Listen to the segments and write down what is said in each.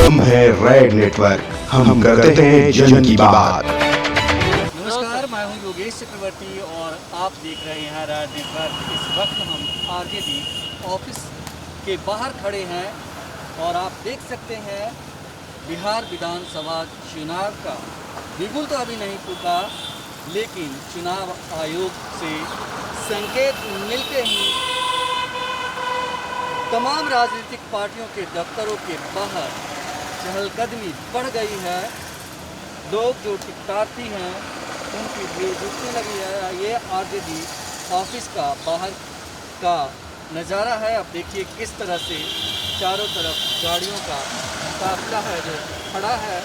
हम है red network, हम करते हैं जन की बात। नमस्कार, मैं हूं योगेश चक्रवर्ती और आप देख रहे हैं रेड नेटवर्क। इस वक्त हम आरजेडी ऑफिस के बाहर खड़े हैं और आप देख सकते हैं बिहार विधानसभा चुनाव का बिगुल तो अभी नहीं फूका, लेकिन चुनाव आयोग से संकेत मिलते ही तमाम राजनीतिक पार्टियों के दफ्तरों के बाहर चहलकदमी बढ़ गई है। लोग जो टिकटार्थी हैं उनकी भीड़ जुटने लगी है। ये आरजेडी ऑफिस का बाहर का नज़ारा है। अब देखिए किस तरह से चारों तरफ गाड़ियों का काफिला है जो खड़ा है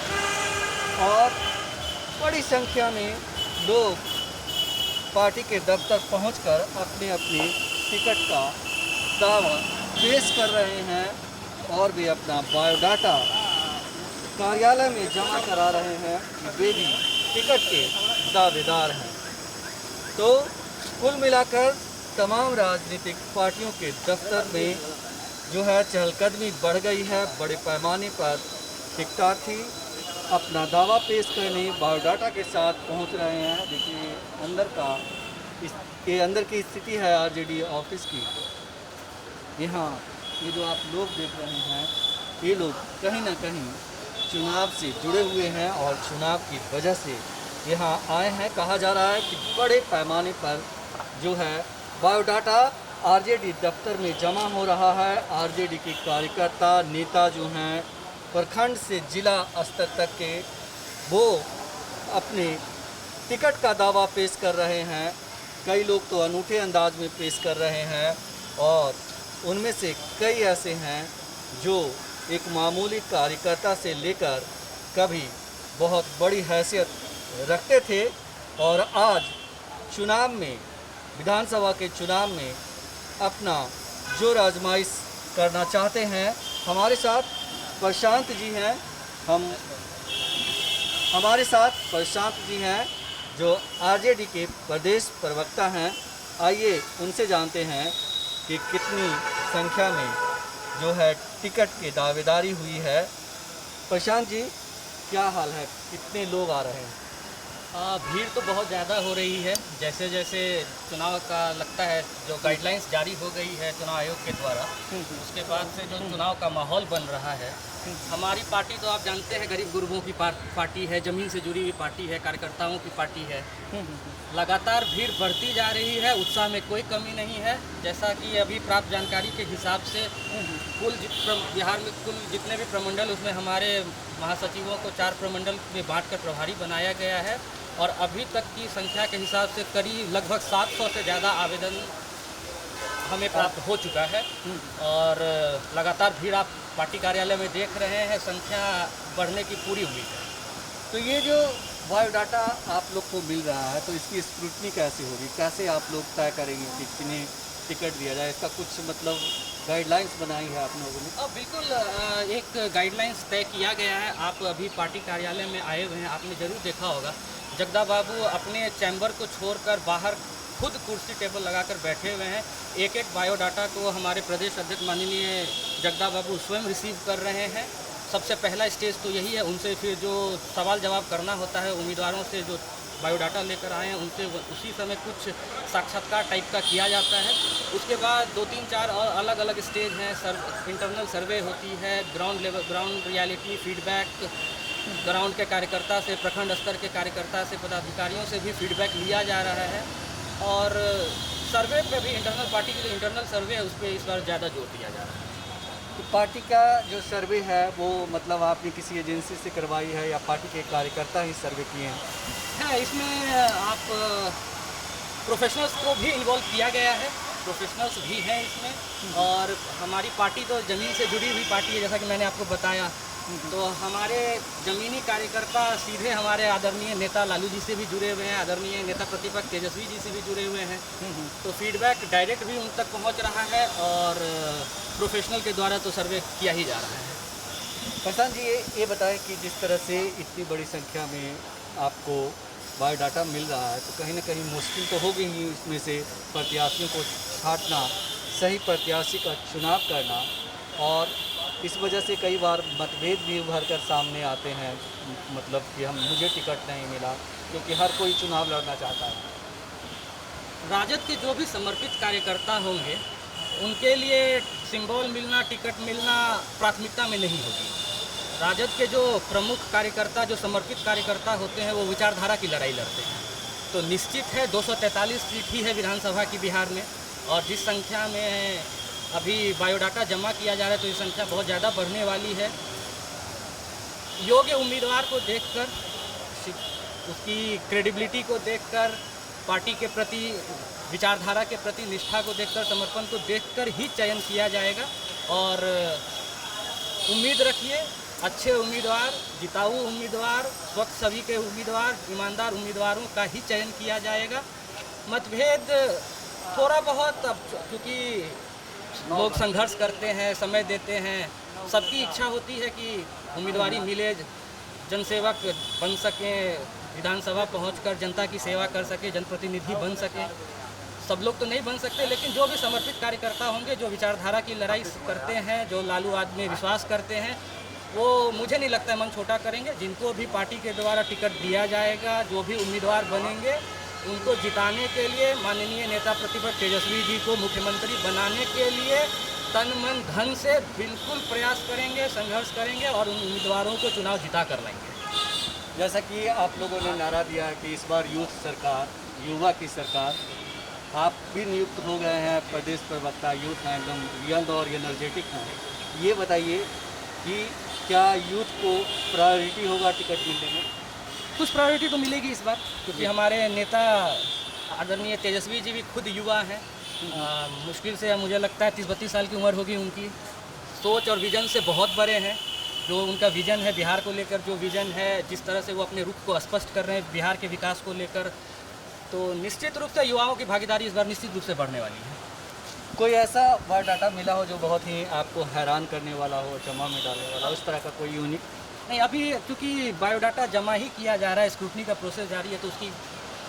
और बड़ी संख्या में लोग पार्टी के दफ्तर पहुंचकर अपने अपने टिकट का दावा पेश कर रहे हैं और वे अपना बायोडाटा कार्यालय में जमा करा रहे हैं। वे भी टिकट के दावेदार हैं। तो कुल मिलाकर तमाम राजनीतिक पार्टियों के दफ्तर में जो है चहलकदमी बढ़ गई है। बड़े पैमाने पर टिकटार्थी अपना दावा पेश करने बायोडाटा के साथ पहुंच रहे हैं। देखिए अंदर की स्थिति है आरजेडी ऑफिस की। यहाँ ये जो आप लोग देख रहे हैं, ये लोग कहीं ना कहीं चुनाव से जुड़े हुए हैं और चुनाव की वजह से यहाँ आए हैं। कहा जा रहा है कि बड़े पैमाने पर जो है बायोडाटा आरजेडी दफ्तर में जमा हो रहा है। आरजेडी के कार्यकर्ता नेता जो हैं प्रखंड से जिला स्तर तक के, वो अपने टिकट का दावा पेश कर रहे हैं। कई लोग तो अनूठे अंदाज में पेश कर रहे हैं और उनमें से कई ऐसे हैं जो एक मामूली कार्यकर्ता से लेकर कभी बहुत बड़ी हैसियत रखते थे और आज चुनाव में, विधानसभा के चुनाव में अपना जोर आजमाइश करना चाहते हैं। हमारे साथ प्रशांत जी हैं, हमारे साथ प्रशांत जी हैं जो आरजेडी के प्रदेश प्रवक्ता हैं। आइए उनसे जानते हैं कि कितनी संख्या में जो है टिकट की दावेदारी हुई है। प्रशांत जी, क्या हाल है, कितने लोग आ रहे हैं? भीड़ तो बहुत ज़्यादा हो रही है। जैसे जैसे चुनाव का लगता है, जो गाइडलाइंस जारी हो गई है चुनाव आयोग के द्वारा, उसके बाद से जो चुनाव का माहौल बन रहा है। हमारी पार्टी तो आप जानते हैं गरीब गुरबों की पार्टी है, ज़मीन से जुड़ी हुई पार्टी है, कार्यकर्ताओं की पार्टी है। लगातार भीड़ बढ़ती जा रही है, उत्साह में कोई कमी नहीं है। जैसा कि अभी प्राप्त जानकारी के हिसाब से बिहार में कुल जितने भी प्रमंडल, उसमें हमारे महासचिवों को 4 प्रमंडल में बांटकर प्रभारी बनाया गया है और अभी तक की संख्या के हिसाब से करीब लगभग 700 से ज़्यादा आवेदन हमें प्राप्त हो चुका है और लगातार भीड़ आप पार्टी कार्यालय में देख रहे हैं, संख्या बढ़ने की पूरी उम्मीद है। तो ये जो बायोडाटा आप लोग को मिल रहा है, तो इसकी स्क्रूटनी कैसे होगी? कैसे आप लोग तय करेंगे कि किन्हें टिकट दिया जाए? इसका कुछ मतलब गाइडलाइंस बनाई है आप लोगों ने? बिल्कुल, एक गाइडलाइंस तय किया गया है। आप अभी पार्टी कार्यालय में आए हुए हैं, आपने ज़रूर देखा होगा जगदा बाबू अपने चैम्बर को छोड़कर बाहर खुद कुर्सी टेबल लगाकर बैठे हुए हैं। एक एक बायोडाटा को हमारे प्रदेश अध्यक्ष माननीय जगदा बाबू स्वयं रिसीव कर रहे हैं। सबसे पहला स्टेज तो यही है, उनसे फिर जो सवाल जवाब करना होता है, उम्मीदवारों से जो बायोडाटा लेकर आए हैं उनसे उसी समय कुछ साक्षात्कार टाइप का किया जाता है। उसके बाद 2-3-4 और अलग अलग स्टेज हैं। इंटरनल सर्वे होती है, ग्राउंड रियलिटी फीडबैक, ग्राउंड के कार्यकर्ता से, प्रखंड स्तर के कार्यकर्ता से, पदाधिकारियों से भी फीडबैक लिया जा रहा है और सर्वे पे भी पार्टी की जो इंटरनल सर्वे है उस पर इस बार ज़्यादा जोर दिया जा रहा है। तो पार्टी का जो सर्वे है वो मतलब आपने किसी एजेंसी से करवाई है या पार्टी के कार्यकर्ता ही सर्वे किए हैं? इसमें आप प्रोफेशनल्स को भी इन्वॉल्व किया गया है, प्रोफेशनल्स भी हैं इसमें। और हमारी पार्टी तो ज़मीन से जुड़ी हुई पार्टी है, जैसा कि मैंने आपको बताया। तो हमारे ज़मीनी कार्यकर्ता सीधे हमारे आदरणीय नेता लालू जी से भी जुड़े हुए हैं, आदरणीय नेता प्रतिपक्ष तेजस्वी जी से भी जुड़े हुए हैं। तो फीडबैक डायरेक्ट भी उन तक पहुंच रहा है और प्रोफेशनल के द्वारा तो सर्वे किया ही जा रहा है। प्रशांत जी, ये बताएं कि जिस तरह से इतनी बड़ी संख्या में आपको बायोडाटा मिल रहा है, तो कहीं ना कहीं मुश्किल तो होगी ही इसमें से प्रत्याशियों को छांटना, सही प्रत्याशी का चुनाव करना और इस वजह से कई बार मतभेद भी उभर कर सामने आते हैं, मतलब कि मुझे टिकट नहीं मिला, क्योंकि हर कोई चुनाव लड़ना चाहता है। राजद के जो भी समर्पित कार्यकर्ता होंगे उनके लिए सिंबल मिलना, टिकट मिलना प्राथमिकता में नहीं होगी। राजद के जो प्रमुख कार्यकर्ता, जो समर्पित कार्यकर्ता होते हैं, वो विचारधारा की लड़ाई लड़ते हैं। तो निश्चित है 243 सीट ही है विधानसभा की बिहार में, और जिस संख्या में अभी बायोडाटा जमा किया जा रहा है तो ये संख्या बहुत ज़्यादा बढ़ने वाली है। योग्य उम्मीदवार को देखकर, उसकी क्रेडिबिलिटी को देखकर, पार्टी के प्रति, विचारधारा के प्रति निष्ठा को देखकर, समर्पण को देखकर ही चयन किया जाएगा। और उम्मीद रखिए अच्छे उम्मीदवार, जिताऊ उम्मीदवार, स्वच्छ सभी के उम्मीदवार, ईमानदार उम्मीदवारों का ही चयन किया जाएगा। मतभेद थोड़ा बहुत, अब क्योंकि लोग संघर्ष करते हैं, समय देते हैं, सबकी इच्छा होती है कि उम्मीदवारी मिले, जनसेवक बन सकें, विधानसभा पहुंचकर जनता की सेवा कर सके, जनप्रतिनिधि बन सके। सब लोग तो नहीं बन सकते, लेकिन जो भी समर्पित कार्यकर्ता होंगे, जो विचारधारा की लड़ाई करते हैं, जो लालूवाद में विश्वास करते हैं, वो मुझे नहीं लगता है मन छोटा करेंगे। जिनको भी पार्टी के द्वारा टिकट दिया जाएगा, जो भी उम्मीदवार बनेंगे, उनको जिताने के लिए, माननीय नेता प्रतिपक्ष तेजस्वी जी को मुख्यमंत्री बनाने के लिए तन मन धन से बिल्कुल प्रयास करेंगे, संघर्ष करेंगे और उन उम्मीदवारों को चुनाव जिता कर लाएंगे। जैसा कि आप लोगों ने नारा दिया है कि इस बार यूथ सरकार, युवा की सरकार, आप भी नियुक्त हो गए हैं, प्रदेश प्रवक्ता, यूथ हैं, एकदम यंग और एनर्जेटिक हैं। ये बताइए कि क्या यूथ को प्रायोरिटी होगा टिकट मिलने में? कुछ प्रायोरिटी तो मिलेगी इस बार, क्योंकि हमारे नेता आदरणीय तेजस्वी जी भी खुद युवा हैं। मुश्किल से मुझे लगता है 30-32 साल की उम्र होगी उनकी। सोच और विज़न से बहुत बड़े हैं। जो उनका विज़न है बिहार को लेकर, जो विज़न है, जिस तरह से वो अपने रुख को स्पष्ट कर रहे हैं बिहार के विकास को लेकर, तो निश्चित रूप से युवाओं की भागीदारी इस बार निश्चित रूप से बढ़ने वाली है। कोई ऐसा बायोडाटा मिला हो जो बहुत ही आपको हैरान करने वाला हो, जमा में डालने वाला, उस तरह का कोई यूनिक? नहीं, अभी क्योंकि बायोडाटा जमा ही किया जा रहा है, स्क्रूटनी का प्रोसेस जारी है, तो उसकी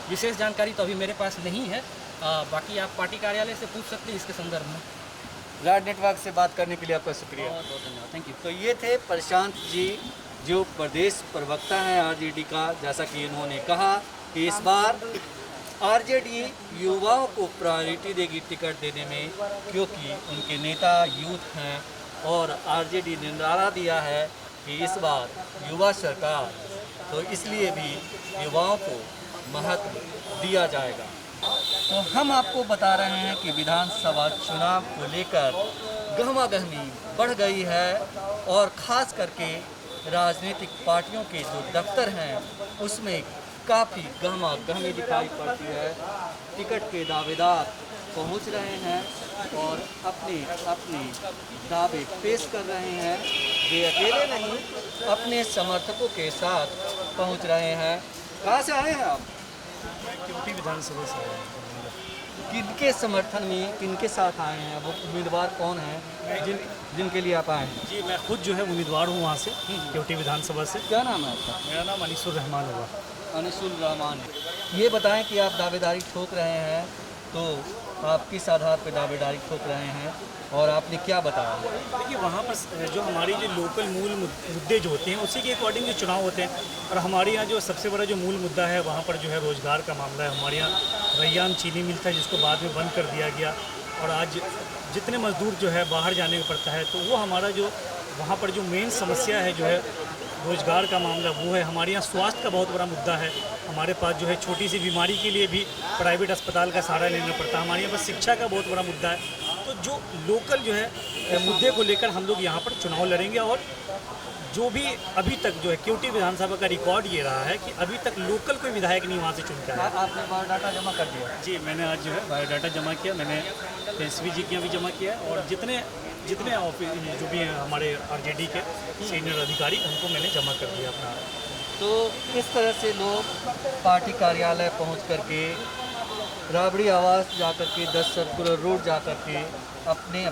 विशेष जानकारी तो अभी मेरे पास नहीं है। बाकी आप पार्टी कार्यालय से पूछ सकते हैं इसके संदर्भ में। राज नेटवर्क से बात करने के लिए आपका शुक्रिया। बहुत बहुत धन्यवाद, थैंक यू। तो ये थे प्रशांत जी, जो प्रदेश प्रवक्ता हैं आरजेडी का। जैसा कि इन्होंने कहा कि इस बार आरजेडी युवाओं को प्रायोरिटी देगी टिकट देने में, क्योंकि उनके नेता यूथ हैं, और आरजेडी ने नारा दिया है कि इस बार युवा सरकार, तो इसलिए भी युवाओं को महत्व दिया जाएगा। तो हम आपको बता रहे हैं कि विधानसभा चुनाव को लेकर गहमागहमी बढ़ गई है, और ख़ास करके राजनीतिक पार्टियों के जो दफ्तर हैं उसमें काफ़ी गहमागहमी दिखाई पड़ती है। टिकट के दावेदार पहुंच रहे हैं और अपने दावे पेश कर रहे हैं। वे अकेले नहीं, अपने समर्थकों के साथ पहुंच रहे हैं। कहाँ से आए हैं आप? केवटी विधानसभा से आए हैं। किनके समर्थन में, किनके साथ आए हैं? वो उम्मीदवार कौन हैं जिनके लिए आप आए हैं? जी, मैं खुद जो है उम्मीदवार हूँ वहाँ से, केवटी विधानसभा से। क्या नाम है आपका? मेरा नाम अनीसुर रहमान होगा। अनिसुल रहमान। ये बताएं कि आप दावेदारी ठोक रहे हैं, तो आप किस आधार पर दावेदारी ठोक रहे हैं और आपने क्या बताया? देखिए, वहाँ पर जो हमारी जो लोकल मूल मुद्दे जो होते हैं उसी के अकॉर्डिंग जो चुनाव होते हैं, और हमारे यहाँ जो सबसे बड़ा जो मूल मुद्दा है वहाँ पर जो है रोज़गार का मामला है। हमारे यहाँ रैयाम चीनी मिल था जिसको बाद में बंद कर दिया गया, और आज जितने मजदूर जो है बाहर जाने को पड़ता है, तो वो हमारा जो वहाँ पर जो मेन समस्या है जो है रोज़गार का मामला वो है। हमारे यहाँ स्वास्थ्य का बहुत बड़ा मुद्दा है। हमारे पास जो है छोटी सी बीमारी के लिए भी प्राइवेट अस्पताल का सहारा लेना पड़ता है। हमारे यहाँ पर शिक्षा का बहुत बड़ा मुद्दा है। तो जो लोकल जो है मुद्दे को लेकर हम लोग यहाँ पर चुनाव लड़ेंगे, और जो भी अभी तक जो है केवटी विधानसभा का रिकॉर्ड ये रहा है कि अभी तक लोकल कोई विधायक नहीं वहाँ से चुनता है। आपने बायोडाटा जमा कर दिया? जी, मैंने आज जो है बायोडाटा जमा किया। मैंने तेजस्वी जी के यहाँ भी जमा किया है, और जितने ऑफिस जो भी हैं हमारे आरजेडी के सीनियर अधिकारी, उनको मैंने जमा कर दिया अपना। तो इस तरह से लोग पार्टी कार्यालय पहुंच करके, राबड़ी आवास जा कर के, 10 सर्कुलर रोड जा कर के अपने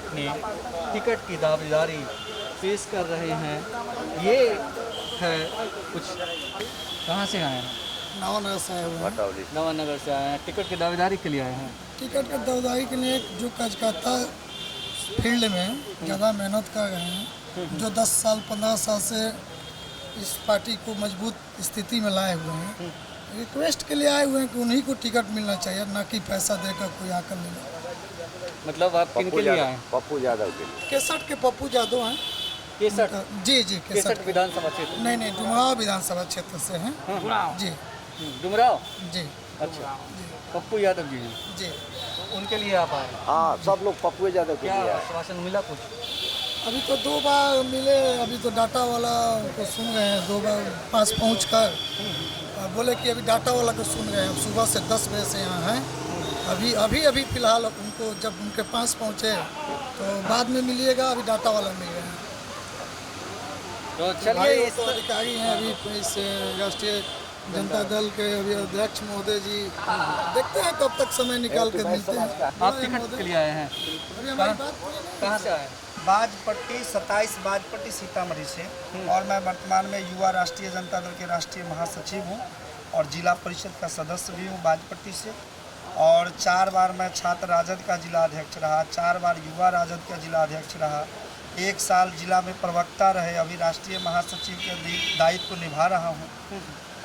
टिकट की दावेदारी पेश कर रहे हैं। ये है कुछ। कहाँ से आए हैं? नवानगर से आए हुए हैं। नवानगर से आए हैं। टिकट की दावेदारी के लिए आए हैं? टिकट की दावेदारी के लिए जो कलकत्ता फील्ड में ज़्यादा मेहनत कर रहे हैं, जो 10 साल 15 साल से इस पार्टी को मजबूत स्थिति में लाए हुए हैं, रिक्वेस्ट के लिए आए हुए हैं कि उन्हीं को टिकट मिलना चाहिए, ना कि पैसा देकर कोई आकर ले ले। मतलब आप किन के लिए आए? पप्पू यादव के लिए। केसठ के पप्पू यादव हैं। केसठ? जी केसठ केसठ विधानसभा क्षेत्र? नहीं, डुमराव विधानसभा क्षेत्र से हैं। जी डुमराव? जी अच्छा, पप्पू यादव जी जी। उनके लिए आप आए? हाँ, सब लोग पप्पू यादव के क्या लिए आए। आश्वासन मिला कुछ? अभी तो 2 बार मिले, अभी तो डाटा वाला को सुन रहे हैं, 2 बार पास पहुँच कर बोले कि अभी डाटा वाला को सुन रहे हैं। अब सुबह से 10 बजे से यहाँ हैं। अभी फ़िलहाल उनको जब उनके पास पहुँचे तो बाद में मिलिएगा, अभी डाटा वाला मिल रहे हैं। तो चलिए, इस तो अधिकारी हैं अभी इस राष्ट्रीय जनता दल के अभी अध्यक्ष महोदय जी, देखते हैं कब तक समय निकाल कर मिलते हैं। आप टिकट के लिए आए हैं? अभी हमारी बात पूरी नहीं। कहाँ से आए? बाजपट्टी 27 बाजपट्टी सीतामढ़ी से, और मैं वर्तमान में युवा राष्ट्रीय जनता दल के राष्ट्रीय महासचिव हूँ और जिला परिषद का सदस्य भी हूँ बाजपट्टी से। और 4 बार मैं छात्र राजद का जिला अध्यक्ष रहा, 4 बार युवा राजद का जिला अध्यक्ष रहा, 1 साल जिला में प्रवक्ता रहे, अभी राष्ट्रीय महासचिव के दायित्व को निभा रहा हूँ।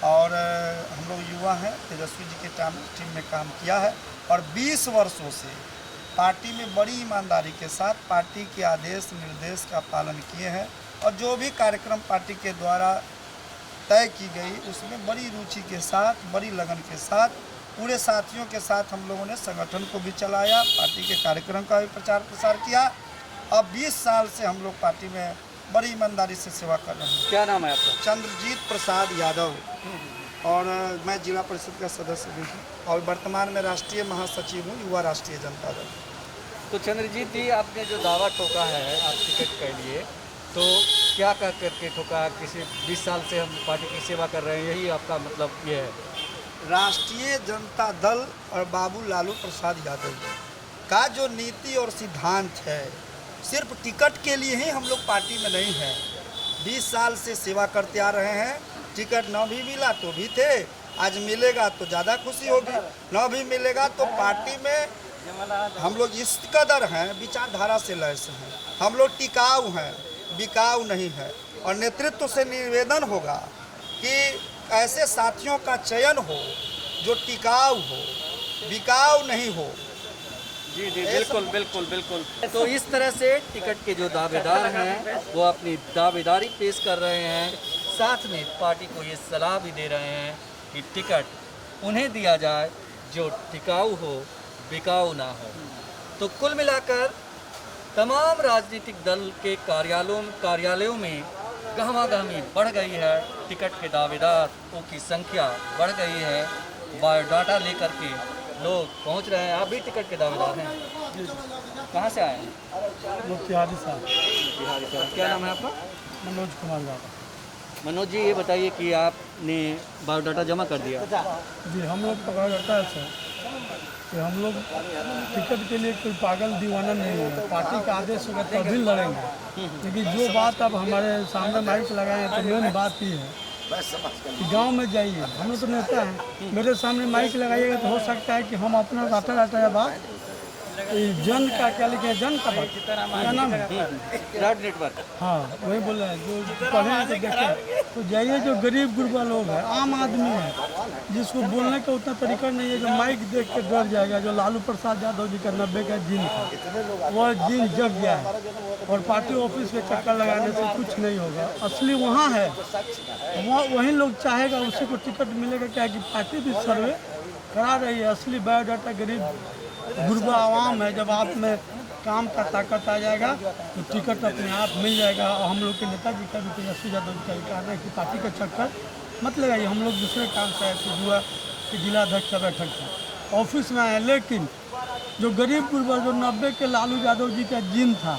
और हम लोग युवा हैं, तेजस्वी जी के टीम में काम किया है और 20 वर्षों से पार्टी में बड़ी ईमानदारी के साथ पार्टी के आदेश निर्देश का पालन किए हैं और जो भी कार्यक्रम पार्टी के द्वारा तय की गई उसमें बड़ी रुचि के साथ, बड़ी लगन के साथ, पूरे साथियों के साथ हम लोगों ने संगठन को भी चलाया, पार्टी के कार्यक्रम का भी प्रचार प्रसार किया। अब 20 साल से हम लोग पार्टी में बड़ी ईमानदारी से सेवा कर रहे हैं। क्या नाम है आपका? चंद्रजीत प्रसाद यादव, और मैं जिला परिषद का सदस्य भी हूँ और वर्तमान में राष्ट्रीय महासचिव हूँ युवा राष्ट्रीय जनता दल। तो चंद्रजीत जी, आपने जो दावा ठोका है आप टिकट के लिए, तो क्या कह करके ठोका? किसी 20 साल से हम पार्टी की सेवा कर रहे हैं, यही आपका मतलब ये है? राष्ट्रीय जनता दल और बाबू लालू प्रसाद यादव जी का जो नीति और सिद्धांत है, सिर्फ टिकट के लिए ही हम लोग पार्टी में नहीं हैं। 20 साल से सेवा करते आ रहे हैं। टिकट न भी मिला तो भी थे, आज मिलेगा तो ज़्यादा खुशी होगी, न भी मिलेगा तो पार्टी में हम लोग इस कदर हैं, विचारधारा से लैस हैं, हम लोग टिकाऊ हैं, बिकाऊ नहीं है। और नेतृत्व से निवेदन होगा कि ऐसे साथियों का चयन हो जो टिकाऊ हो, बिकाऊ नहीं हो। जी जी, बिल्कुल बिल्कुल बिल्कुल। तो इस तरह से टिकट के जो दावेदार हैं वो अपनी दावेदारी पेश कर रहे हैं, साथ में पार्टी को ये सलाह भी दे रहे हैं कि टिकट उन्हें दिया जाए जो टिकाऊ हो, बिकाऊ ना हो। तो कुल मिलाकर तमाम राजनीतिक दल के कार्यालयों में गहमागहमी बढ़ गई है, टिकट के दावेदारों की संख्या बढ़ गई है, बायोडाटा लेकर के लोग पहुंच रहे हैं। आप भी टिकट के दावेदार हैं? कहाँ से आए हैं? मोतिहारी साहब। बिहारी से। क्या नाम है आपका? मनोज कुमार यादव। मनोज जी, ये बताइए कि आपने बायोडाटा जमा कर दिया? जी, हम लोग पकड़ा जाता है सर कि हम लोग टिकट के लिए कोई पागल दीवाना नहीं है, पार्टी का आदेश होगा तभी लड़ेंगे। लेकिन जो बात अब हमारे सामने माइक लगाए हैं तो मेन बात ये है कि गांव में जाइए, हम लोग तो नेता हैं, मेरे सामने माइक लगाइएगा तो हो सकता है कि हम अपना डाटा या बात जन का क्या लिखे हैं, जन का बात क्या नाम है, राड नेटवर्क। हाँ वही बोल रहे हैं, जो पढ़े हैं तो देखें तो जाइए। जो गरीब गुरबा लोग हैं, आम आदमी है, जिसको बोलने का उतना तरीका नहीं है, जो माइक देख के डर जाएगा, जो लालू प्रसाद यादव जी का 90 का जिन था, वह जिन जग गया है और पार्टी ऑफिस के चक्कर लगाने से कुछ नहीं होगा। असली वहाँ है, वहाँ वही लोग चाहेगा उसी को टिकट मिलेगा। क्या कि पार्टी भी सर्वे करा रही है, असली बायोडाटा गरीब गुरबा आवाम है। जब आप में काम का ताकत आ जाएगा तो टिकट अपने आप मिल जाएगा। और हम लोग के नेताजी का भी तेजस्वी यादव का कहना है कि पार्टी का चक्कर मत लगाइए। हम लोग दूसरे काम से आए थे, युवा के जिलाध्यक्ष का बैठक था, ऑफिस में आए, लेकिन जो गरीब गुरबा जो 90 के लालू यादव जी का जिन था,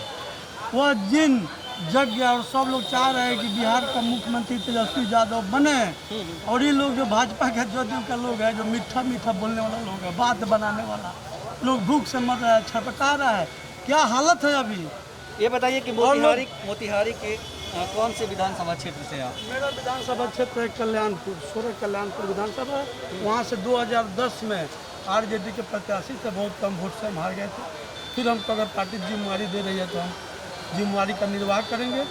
वह जिन जग गया। और सब लोग चाह रहे हैं कि बिहार का मुख्यमंत्री तेजस्वी यादव बने। और ये लोग जो भाजपा के जदयू का लोग है, जो मीठा मीठा बोलने वाला लोग है, बात बनाने वाला लोग, भूख से मर रहा है, छटपटा रहा है, क्या हालत है अभी। ये बताइए कि मोतिहारी के कौन से विधानसभा क्षेत्र से आप? मेरा विधानसभा क्षेत्र है कल्याणपुर, सोलह कल्याणपुर विधानसभा है। वहाँ से 2010 में आरजेडी के प्रत्याशी से बहुत कम वोट से हम हार गए थे। फिर हमको अगर पार्टी जिम्मेदारी दे रही है तो हम जिम्मेवारी का निर्वाह करेंगे।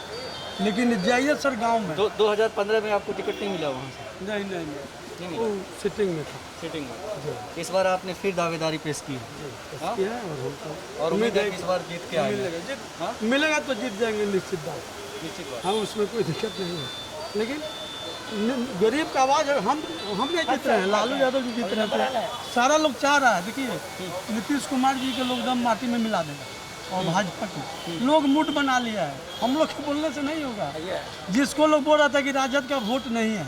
लेकिन जाइए सर गांव में 2015 में आपको टिकट नहीं मिला वहाँ से? नहीं नहीं नहीं नहीं, वो सिटिंग में था। सीटिंग में। इस बार आपने फिर दावेदारी पेश की है हाँ? किया है और हमको और उम्मीद है कि इस बार जीत के आएंगे। हाँ? मिलेगा तो जीत जाएंगे निश्चित बात। निश्चित बात। हाँ उसमें कोई दिक्कत नहीं है। लेकिन गरीब का आवाज़ है, हम नहीं जीत रहे हैं, लालू यादव जी जीत रहे हैं। सारा लोग चाह रहा है, देखिए नीतीश कुमार जी के लोग दम माटी में मिला देगा और भाजपा के लोग मूड बना लिया है। हम लोग के बोलने से नहीं होगा। जिसको लोग बोल रहा था कि राजद का वोट नहीं है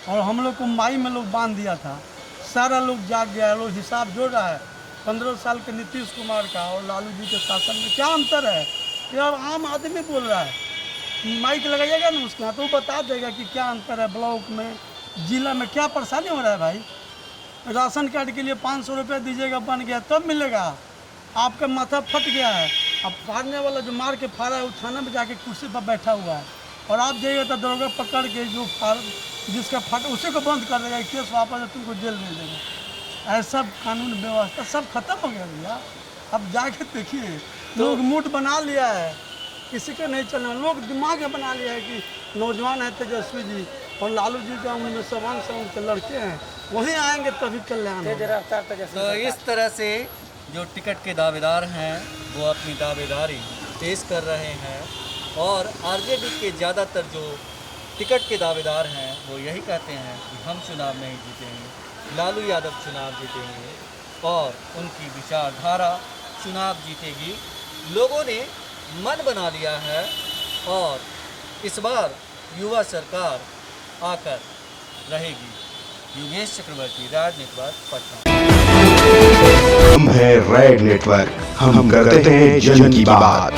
और हम लोग को माई में लोग बांध दिया था, सारा लोग जाग गया है। लोग हिसाब जोड़ रहा है 15 साल के नीतीश कुमार का और लालू जी के शासन में क्या अंतर है। ये अब आम आदमी बोल रहा है, माइक लगाइएगा ना उसके यहाँ तो वो बता देगा कि क्या अंतर है। ब्लॉक में जिला में क्या परेशानी हो रहा है भाई। राशन कार्ड के लिए 500 रुपये दीजिएगा, बन गया तब मिलेगा। आपका माथा फट गया है, अब फाड़ने वाला जो मार के फाड़ा है वो थाना में जाके कुर्सी पर बैठा हुआ है और आप जाइएगा तो दरोगा पकड़ के जो जिसका फट उसी को बंद कर देगा, केस वापस तुमको जेल भेज देगा। ऐसा कानून व्यवस्था सब खत्म हो गया भैया। अब जाके देखिए लोग मूड बना लिया है, किसी का नहीं चलना। लोग दिमाग में बना लिया है कि नौजवान है तेजस्वी जी और लालू जी का उनमें सवान से उनके लड़के हैं, वहीं आएंगे तभी कल्याण होगा। तो इस तरह से जो टिकट के दावेदार हैं वो अपनी दावेदारी पेश कर रहे हैं और आरजेडी के ज़्यादातर जो टिकट के दावेदार हैं वो यही कहते हैं कि हम चुनाव नहीं जीतेंगे, लालू यादव चुनाव जीतेंगे और उनकी विचारधारा चुनाव जीतेगी। लोगों ने मन बना लिया है और इस बार युवा सरकार आकर रहेगी। योगेश चक्रवर्ती, राज नेटवर्क, पटना। हम हैं रेड नेटवर्क, हम करते हैं जन की बात।